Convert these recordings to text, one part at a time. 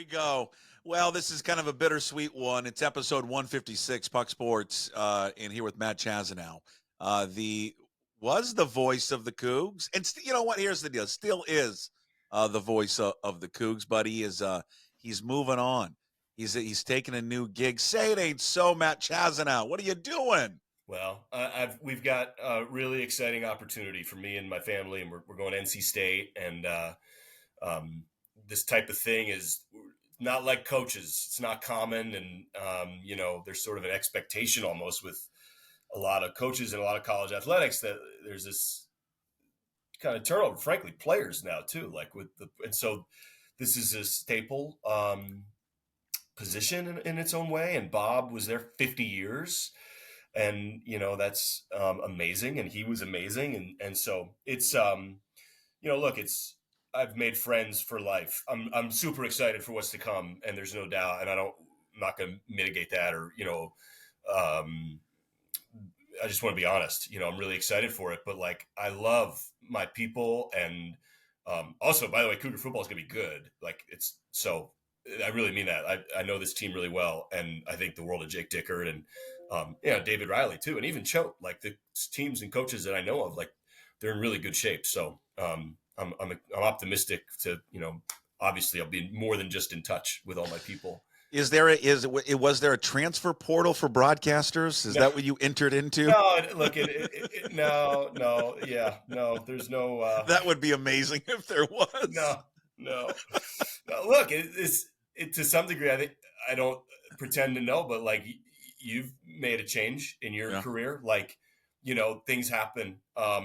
we go. Well, this is kind of a bittersweet one. It's episode 156, Puck Sports, and here with Matt Chazanow. The was the voice of the Cougs, and you know what? Here's the deal: still is the voice of the Cougs, but he's moving on. He's taking a new gig. Say it ain't so, Matt Chazanow. What are you doing? Well, we've got a really exciting opportunity for me and my family, and we're going to NC State, and um, this type of thing is not like coaches. It's not common, and there's sort of an expectation almost with a lot of coaches and a lot of college athletics that there's this kind of turnover. Frankly, players now too, and so this is a staple position in its own way. And Bob was there 50 years. And that's amazing, and he was amazing, and so it's look, I've made friends for life. I'm super excited for what's to come, and there's no doubt, and I'm not going to mitigate that, or I just want to be honest. I'm really excited for it, but like I love my people, and also, by the way, Cougar football is going to be good. Like it's so. I really mean that. I know this team really well, and I think the world of Jake Dickert and David Riley too, and even Choate. Like the teams and coaches that I know of, like they're in really good shape. So I'm optimistic to obviously I'll be more than just in touch with all my people. Was there a transfer portal for broadcasters? Is that what you entered into? No, look, there's no. That would be amazing if there was. No. Look, it's to some degree. I think I don't pretend to know, but like you've made a change in your career. Like things happen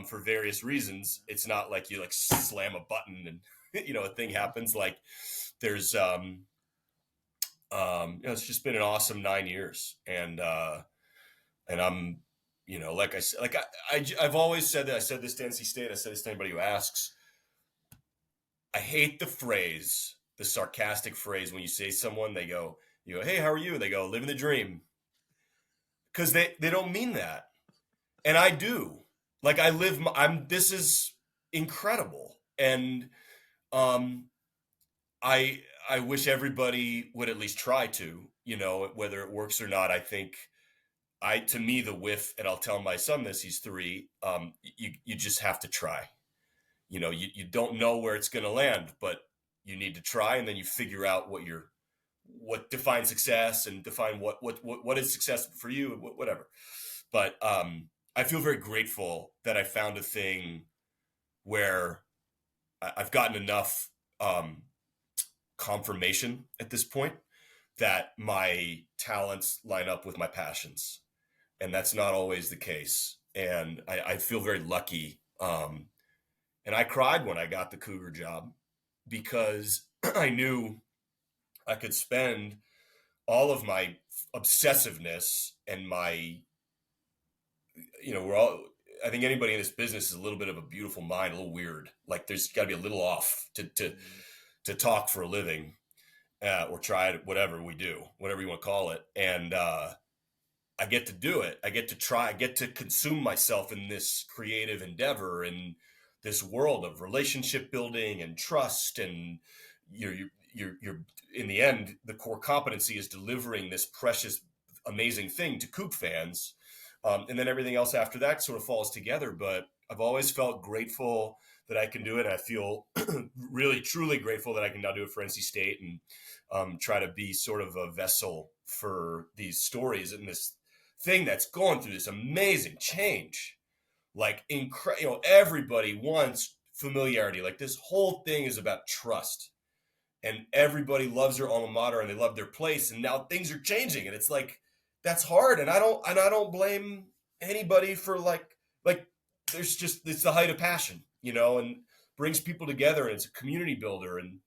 for various reasons. It's not like you like slam a button and a thing happens. Like there's it's just been an awesome 9 years, and I'm like I said, like I've always said that. I said this to NC State. I said this to anybody who asks. I hate the sarcastic phrase when you say someone, they go, hey, how are you? And they go, living the dream. Because they don't mean that. And I do. Like this is incredible. And I wish everybody would at least try to, whether it works or not. I think to me, the whiff, and I'll tell my son this, he's 3, you just have to try. You don't know where it's going to land, but you need to try, and then you figure out what defines success and define what is success for you, whatever. But I feel very grateful that I found a thing where I've gotten enough confirmation at this point that my talents line up with my passions, and that's not always the case. And I feel very lucky. And I cried when I got the Cougar job because I knew I could spend all of my obsessiveness and my, I think anybody in this business is a little bit of a beautiful mind, a little weird. Like there's got to be a little off to talk for a living or try it, whatever we do, whatever you want to call it. And I get to do it. I get to try, I get to consume myself in this creative endeavor and this world of relationship building and trust, and you're in the end, the core competency is delivering this precious, amazing thing to Coug fans, and then everything else after that sort of falls together. But I've always felt grateful that I can do it. I feel really, truly grateful that I can now do it for NC State and try to be sort of a vessel for these stories and this thing that's going through this amazing change. Like everybody wants familiarity. Like this whole thing is about trust, and everybody loves their alma mater and they love their place. And now things are changing, and it's like that's hard. And I don't blame anybody for like there's just it's the height of passion, and brings people together, and it's a community builder, and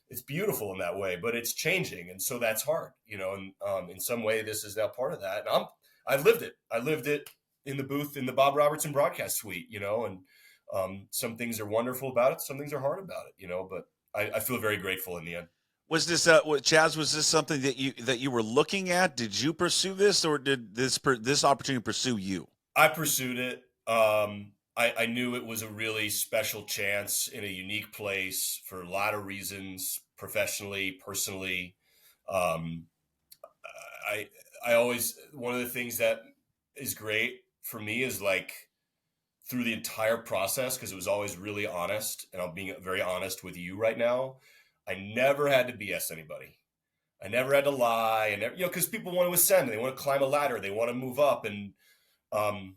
it's beautiful in that way. But it's changing, and so that's hard, And in some way, this is now part of that. And I lived it. I lived it in the booth in the Bob Robertson broadcast suite, and some things are wonderful about it. Some things are hard about it, but I feel very grateful in the end. Was this Chaz? Was this something that you were looking at? Did you pursue this, or did this opportunity pursue you? I pursued it. I knew it was a really special chance in a unique place for a lot of reasons, professionally, personally. Um, I always, one of the things that is great for me is like through the entire process, because it was always really honest, and I'm being very honest with you right now. I never had to BS anybody. I never had to lie, and because people want to ascend, they want to climb a ladder, they want to move up, and um,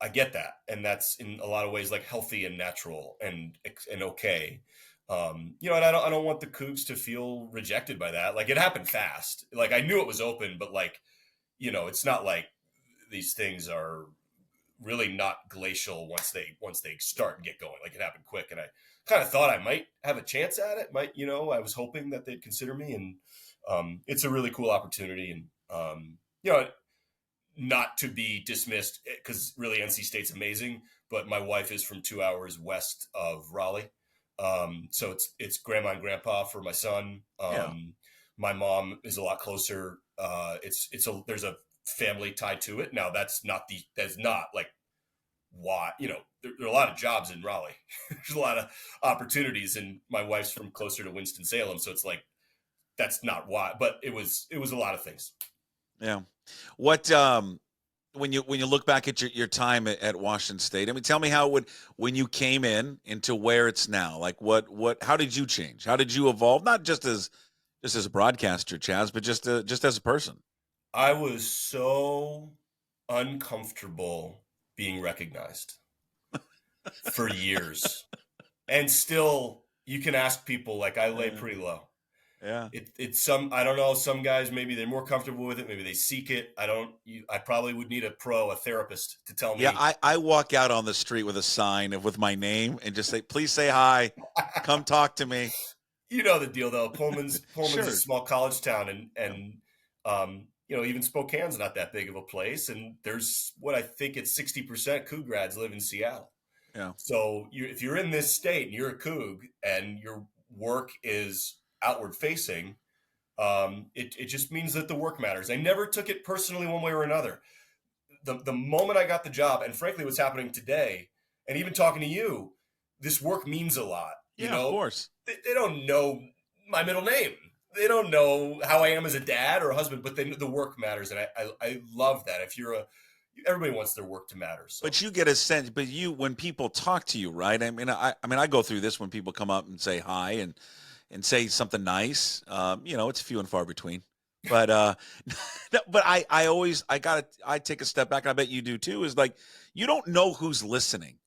I get that, and that's in a lot of ways like healthy and natural and okay. And I don't want the Cougs to feel rejected by that. Like, it happened fast. Like, I knew it was open, but like, it's not like these things are really not glacial once they start and get going. Like, it happened quick, and I kind of thought I might have a chance at it. I was hoping that they'd consider me, and it's a really cool opportunity, and not to be dismissed, because really NC State's amazing, but my wife is from 2 hours west of Raleigh. So it's grandma and grandpa for my son. My mom is a lot closer. There's a family tied to it. Now that's not like why, there are a lot of jobs in Raleigh. There's a lot of opportunities, and my wife's from closer to Winston-Salem. So it's like, that's not why, but it was a lot of things. Yeah. What, when you look back at your time at Washington State, I mean, tell me when you came into where it's now, like how did you change? How did you evolve? Not just as a broadcaster, Chaz, but just as a person. I was so uncomfortable being recognized for years, and still you can ask people, like, I lay pretty low. Yeah. I don't know, some guys, maybe they're more comfortable with it. Maybe they seek it. I probably would need a therapist to tell me. Yeah. I walk out on the street with a sign with my name and just say, please say hi, come talk to me. You know the deal though. Pullman's Sure. a small college town, and even Spokane's not that big of a place. And there's what I think it's 60% Coug grads live in Seattle. Yeah. So if you're in this state and you're a Coug and your work is outward facing, it just means that the work matters. I never took it personally one way or another. The moment I got the job, and frankly what's happening today, and even talking to you, this work means a lot. Of course. They don't know my middle name. They don't know how I am as a dad or a husband, but the work matters, and I love that. Everybody wants their work to matter. So. But you get a sense, when people talk to you, right? I mean, I go through this when people come up and say hi and say something nice. It's few and far between. But but I take a step back, and I bet you do too, is like, you don't know who's listening,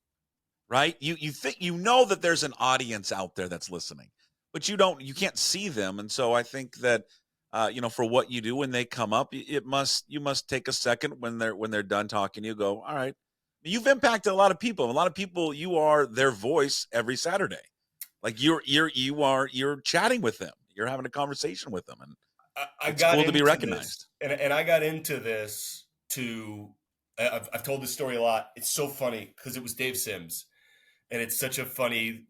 right? You think that there's an audience out there that's listening, but you can't see them. And so I think that for what you do when they come up, you must take a second when they're done talking to you, go, all right. You've impacted a lot of people. A lot of people, you are their voice every Saturday. Like you're chatting with them. You're having a conversation with them, and it's cool to be recognized. And I got into this I've told this story a lot. It's so funny because it was Dave Sims, and it's such a funny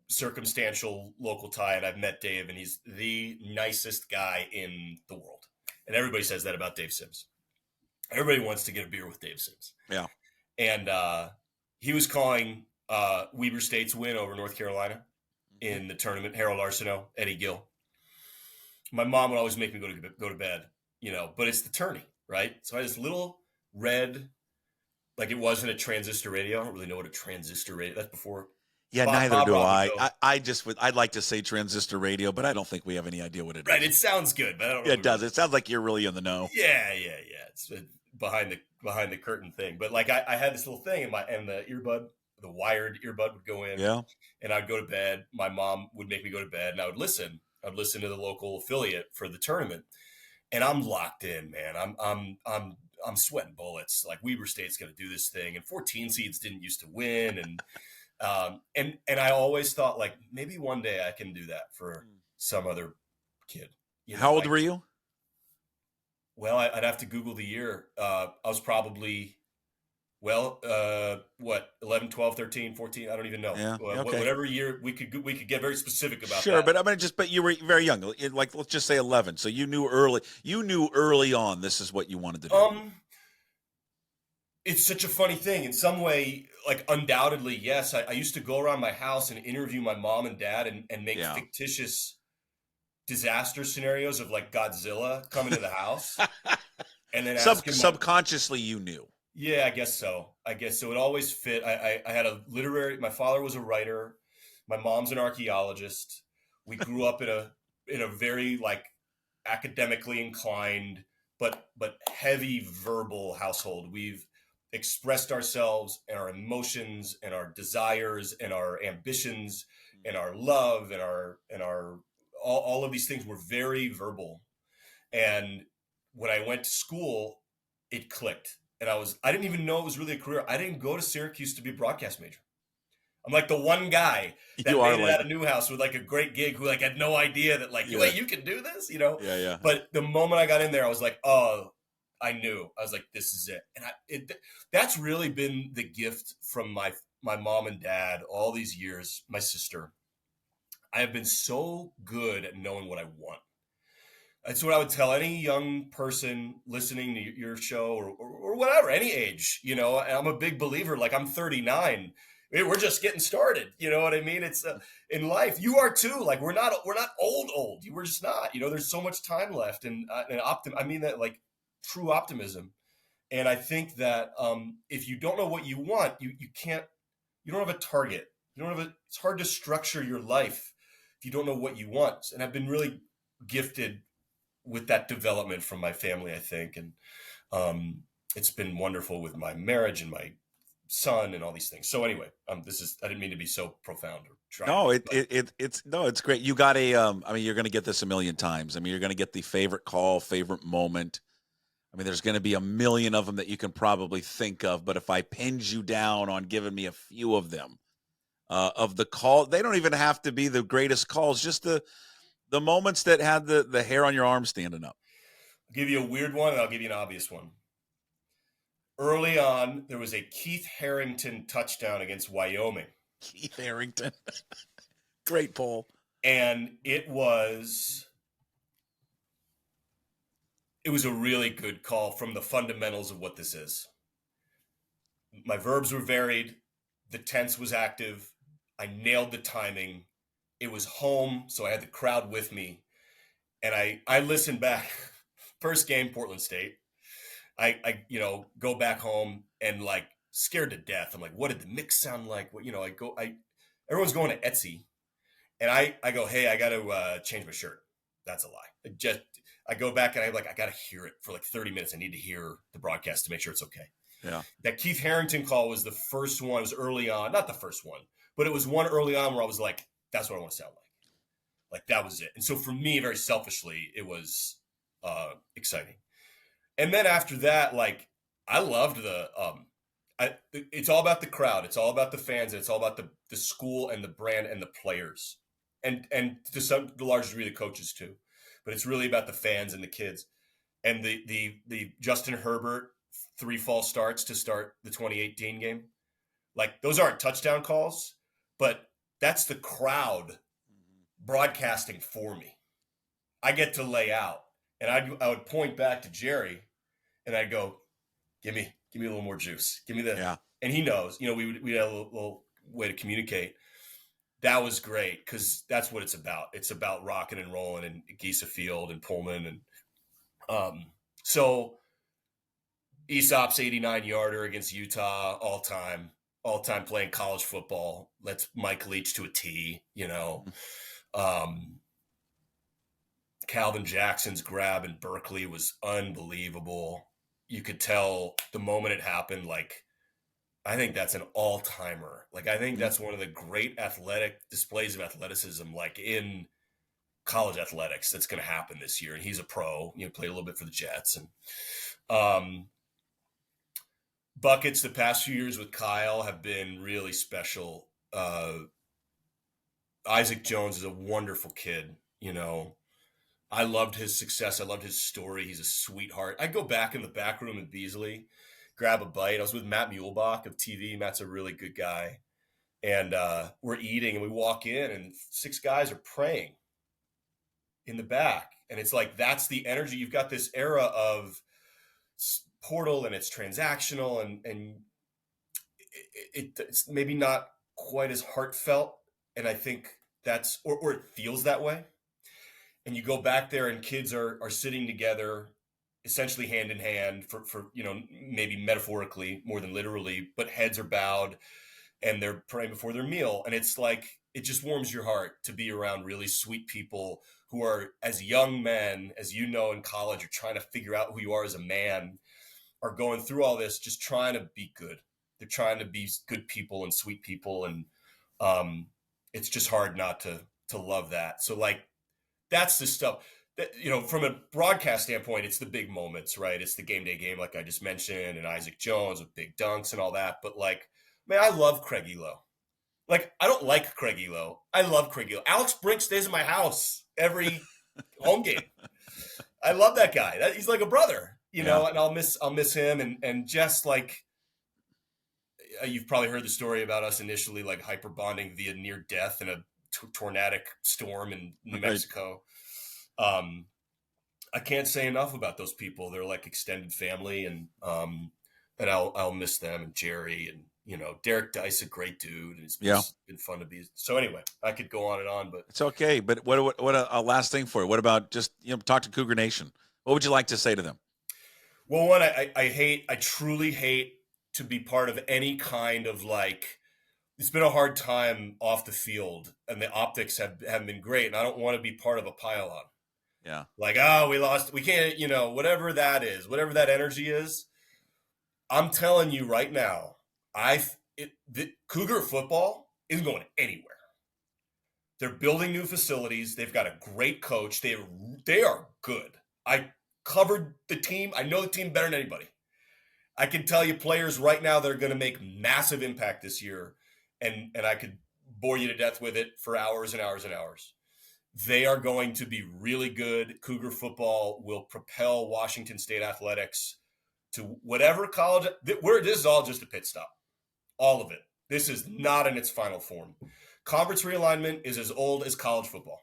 circumstantial local tie. And I've met Dave, and he's the nicest guy in the world. And everybody says that about Dave Sims. Everybody wants to get a beer with Dave Sims. Yeah. And he was calling Weber State's win over North Carolina in the tournament. Harold Arsenault, Eddie Gill. My mom would always make me go to bed, but it's the tourney, right? So I had this little red, like, it wasn't a transistor radio. I don't really know what a transistor radio. That's before. Yeah, neither do I. I'd like to say transistor radio, but I don't think we have any idea what it is. Right, it sounds good, but I don't know. It does. It sounds like you're really in the know. Yeah. It's behind the curtain thing. But like, I had this little thing, and the earbud, the wired earbud would go in. Yeah. And I'd go to bed. My mom would make me go to bed, and I would listen. I'd listen to the local affiliate for the tournament, and I'm locked in, man. I'm sweating bullets. Like, Weber State's going to do this thing, and 14 seeds didn't used to win, and I always thought, like, maybe one day I can do that for some other kid. How old were you? Well, I'd have to Google the year. I was probably, 11, 12, 13, 14, I don't even know. Yeah, okay. Whatever year, we could get very specific about that. Sure, but you were very young. Like, let's just say 11. So you knew early on this is what you wanted to do. it's such a funny thing. In some way, like undoubtedly, yes. I used to go around my house and interview my mom and dad and make Yeah. fictitious disaster scenarios of like Godzilla coming to the house and then asking my, Subconsciously, you knew. yeah, I guess so. I guess so. It always fit. I had a literary, my father was a writer. My mom's an archaeologist. We grew up in a very like academically inclined, but heavy verbal household. We've expressed ourselves and our emotions and our desires and our ambitions and our love and our all of these things were very verbal. And when I went to school, it clicked. And I didn't even know it was really a career. I didn't go to Syracuse to be a broadcast major. I'm like the one guy that You are made it like, out of Newhouse with like a great gig who like had no idea that like, Yeah. wait, you can do this, you know? yeah, yeah. But the moment I got in there, I was like, oh, I knew. I was like, this is it. And that's really been the gift from my mom and dad all these years, my sister. I have been so good at knowing what I want. That's what I would tell any young person listening to your show or whatever, any age, you know. I'm a big believer. Like I'm 39. We're just getting started. You know what I mean? It's in life. You are too. Like we're not old. We're just not. You know, there's so much time left, and I mean that like true optimism. And I think that if you don't know what you want, you can't. You don't have a target. You don't have a. It's hard to structure your life if you don't know what you want. And I've been really gifted with that development from my family, I think, and it's been wonderful with my marriage and my son and all these things. So anyway, this is, I didn't mean to be so profound or try. No, it's great. You got a I mean, you're going to get this a million times. I mean, you're going to get the favorite call, favorite moment. I mean, there's going to be a million of them that you can probably think of, but if I pinned you down on giving me a few of them, of the call, they don't even have to be the greatest calls, just the moments that had the hair on your arm standing up. I'll give you a weird one and I'll give you an obvious one. Early on, there was a Keith Harrington touchdown against Wyoming. Keith Harrington. Great poll. And it was a really good call from the fundamentals of what this is. My verbs were varied. The tense was active. I nailed the timing. It was home, so I had the crowd with me. And I listened back. First game, Portland State. I go back home and like scared to death. I'm like, what did the mix sound like? What, everyone's going to Etsy. And I go, hey, I got to change my shirt. That's a lie. I go back and I got to hear it for like 30 minutes. I need to hear the broadcast to make sure it's okay. Yeah. That Keith Harrington call was the first one. It was early on, not the first one, but it was one early on where I was like, that's what I want to sound like. Like that was it. And so for me, very selfishly, it was exciting. And then after that, like I loved it's all about the crowd. It's all about the fans. And it's all about the school and the brand and the players. And to some the large degree, the coaches too. But it's really about the fans and the kids. And the Justin Herbert 3 false starts to start the 2018 game. Like those aren't touchdown calls, but that's the crowd broadcasting for me. I get to lay out. And I would point back to Jerry and I'd go, give me a little more juice. Give me the, yeah. And he knows, we had a little way to communicate. That was great because that's what it's about. It's about rocking and rolling in Giesa Field and Pullman. And so Aesop's 89-yarder against Utah, all time playing college football. Let's Mike Leach to a T, Calvin Jackson's grab in Berkeley was unbelievable. You could tell the moment it happened, like, I think that's an all-timer. Like, I think that's one of the great athletic displays of athleticism, like in college athletics, that's going to happen this year. And he's a pro, played a little bit for the Jets. And buckets the past few years with Kyle have been really special. Isaac Jones is a wonderful kid, I loved his success. I loved his story. He's a sweetheart. I go back in the back room at Beasley, grab a bite. I was with Matt Muehlbach of TV. Matt's a really good guy. And we're eating and we walk in and 6 guys are praying in the back. And it's like, that's the energy. You've got this era of portal and it's transactional and it's maybe not quite as heartfelt. And I think that's, or it feels that way. And you go back there and kids are sitting together essentially hand in hand for maybe metaphorically more than literally, but heads are bowed and they're praying before their meal. And it's like, it just warms your heart to be around really sweet people who are, as young men, as you know, in college, are trying to figure out who you are as a man, are going through all this, just trying to be good. They're trying to be good people and sweet people. And it's just hard not to love that. So like, that's the stuff that, from a broadcast standpoint, it's the big moments, right? It's the game day game, like I just mentioned, and Isaac Jones with big dunks and all that. But like, man, I love Craig Elo. Like, I don't like Craig Elo. I love Craig Elo. Alex Brink stays in my house every home game. I love that guy. He's like a brother, know, and I'll miss him. And just like, you've probably heard the story about us initially, like hyper bonding via near death in a tornadic storm in New Mexico. I can't say enough about those people. They're like extended family, and I'll miss them, and Jerry, and Derek Dice, a great dude. It's been fun to be. So anyway, I could go on and on, but it's okay. But what a last thing for you. What about just talk to Cougar Nation? What would you like to say to them? Well, one, I truly hate to be part of any kind of like. It's been a hard time off the field, and the optics haven't been great, and I don't want to be part of a pile-on. Yeah. Like, we lost. We can't, whatever that is, whatever that energy is. I'm telling you right now, the Cougar football isn't going anywhere. They're building new facilities. They've got a great coach. They are good. I covered the team. I know the team better than anybody. I can tell you players right now that are going to make massive impact this year, and I could bore you to death with it for hours and hours and hours. They are going to be really good. Cougar football will propel Washington State athletics to whatever college. This is all just a pit stop. All of it. This is not in its final form. Conference realignment is as old as college football.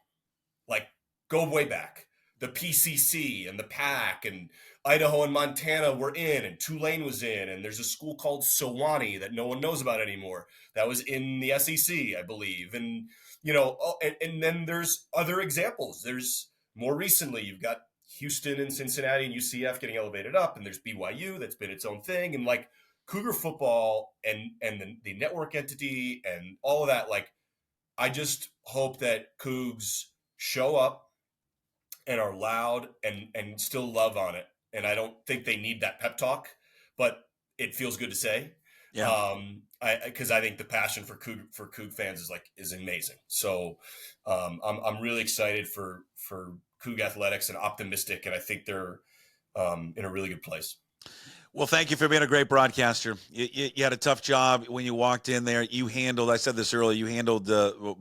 Like, go way back. The PCC and the PAC and Idaho and Montana were in, and Tulane was in, and there's a school called Sewanee that no one knows about anymore. That was in the SEC, I believe. And, and then there's other examples. There's more recently, you've got Houston and Cincinnati and UCF getting elevated up, and there's BYU that's been its own thing. And like Cougar football and the network entity and all of that, like, I just hope that Cougs show up and are loud and still love on it. And I don't think they need that pep talk, but it feels good to say. Yeah. Because I think the passion for Coug fans is amazing. So I'm really excited for Coug athletics and optimistic, and I think they're in a really good place. Well, thank you for being a great broadcaster. You had a tough job when you walked in there. You handled, I said this earlier, you handled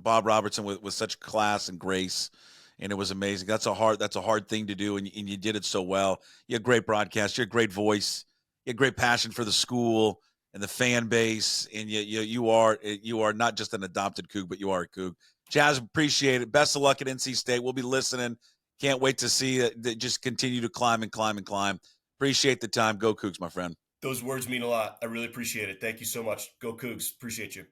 Bob Robertson with such class and grace, and it was amazing. That's a hard thing to do, and you did it so well. You had a great broadcast. You had a great voice. You had great passion for the school and the fan base, and you are not just an adopted Coug, but you are a Coug. Chaz, appreciate it. Best of luck at NC State. We'll be listening. Can't wait to see it just continue to climb and climb and climb. Appreciate the time. Go Cougs, my friend. Those words mean a lot. I really appreciate it. Thank you so much. Go Cougs. Appreciate you.